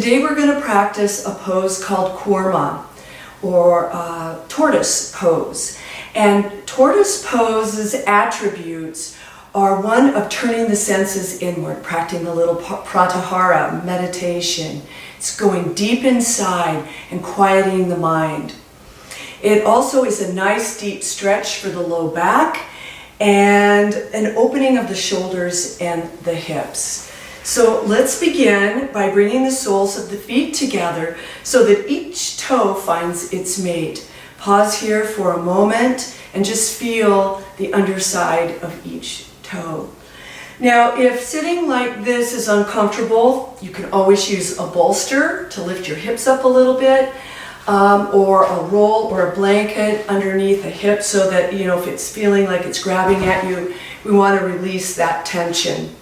Today we're going to practice a pose called Kurma, or Tortoise Pose. And Tortoise Pose's attributes are one of turning the senses inward, practicing a little butter.Our meditation. It's going deep inside and quieting the mind. It also is a nice deep stretch for the low back and an opening of the shoulders and the hips. So let's begin by bringing the soles of the feet together so that each toe finds its mate. Pause here for a moment and just feel the underside of each toe. Now, if sitting like this is uncomfortable, you can always use a bolster to lift your hips up a little bit, or a roll or a blanket underneath the hip so that, if it's feeling like it's grabbing at you, we want to release that tension.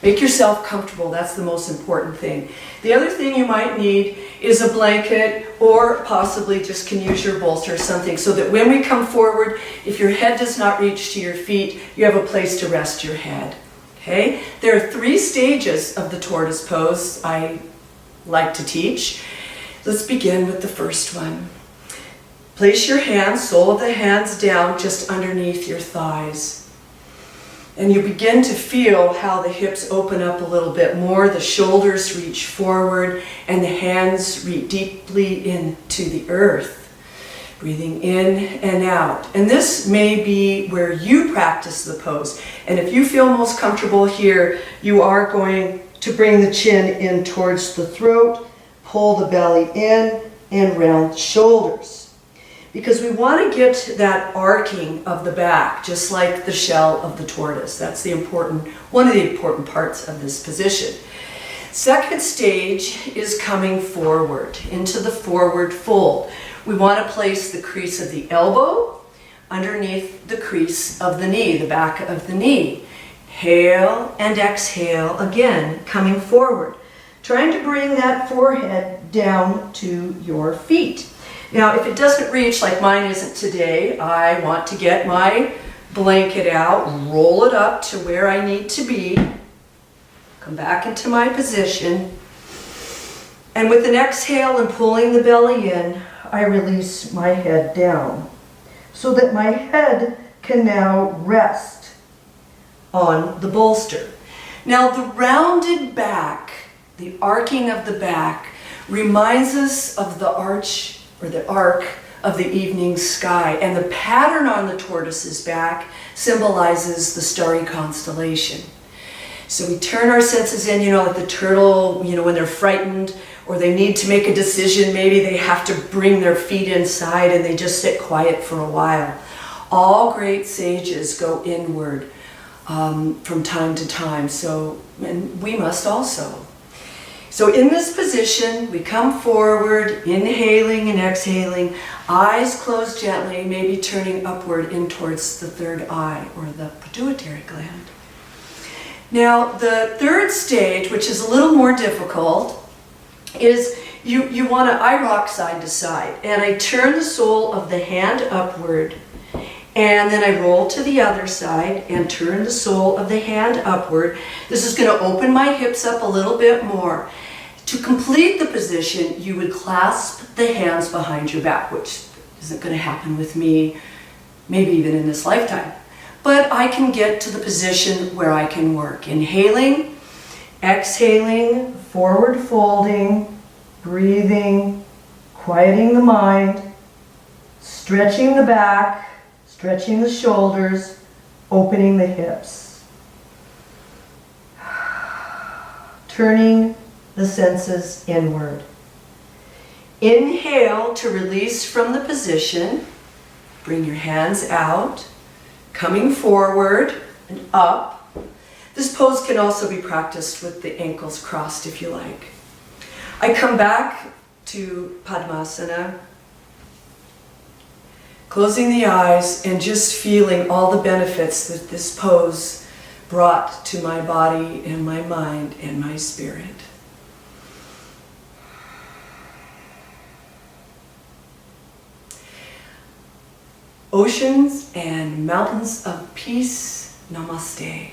Make yourself comfortable, that's the most important thing. The other thing you might need is a blanket, or possibly just can use your bolster or something, so that when we come forward, if your head does not reach to your feet, you have a place to rest your head. Okay? There are 3 stages of the tortoise pose I like to teach. Let's begin with the first one. Place your hands, sole of the hands down just underneath your thighs. And you begin to feel how the hips open up a little bit more, the shoulders reach forward, and the hands reach deeply into the earth. Breathing in and out. And this may be where you practice the pose. And if you feel most comfortable here, you are going to bring the chin in towards the throat, pull the belly in, and round the shoulders. Because we want to get that arcing of the back, just like the shell of the tortoise. That's one of the important parts of this position. Second stage is coming forward into the forward fold. We want to place the crease of the elbow underneath the crease of the knee, the back of the knee. Inhale and exhale, again, coming forward. Trying to bring that forehead down to your feet. Now, if it doesn't reach, like mine isn't today, I want to get my blanket out, roll it up to where I need to be, come back into my position, and with an exhale and pulling the belly in, I release my head down so that my head can now rest on the bolster. Now, the rounded back, the arcing of the back, reminds us of the arch or the arc of the evening sky. And the pattern on the tortoise's back symbolizes the starry constellation. So we turn our senses in, like the turtle, when they're frightened or they need to make a decision, maybe they have to bring their feet inside and they just sit quiet for a while. All great sages go inward from time to time, and we must also. So in this position, we come forward, inhaling and exhaling, eyes closed gently, maybe turning upward in towards the third eye or the pituitary gland. Now, the third stage, which is a little more difficult, is you want to eye rock side to side. And I turn the sole of the hand upward, and then I roll to the other side and turn the sole of the hand upward. This is going to open my hips up a little bit more. To complete the position, you would clasp the hands behind your back, which isn't going to happen with me, maybe even in this lifetime. But I can get to the position where I can work. Inhaling, exhaling, forward folding, breathing, quieting the mind, stretching the back, stretching the shoulders, opening the hips. Turning the senses inward. Inhale to release from the position. Bring your hands out, coming forward and up. This pose can also be practiced with the ankles crossed if you like. I come back to Padmasana, closing the eyes and just feeling all the benefits that this pose brought to my body and my mind and my spirit. Oceans and mountains of peace, namaste.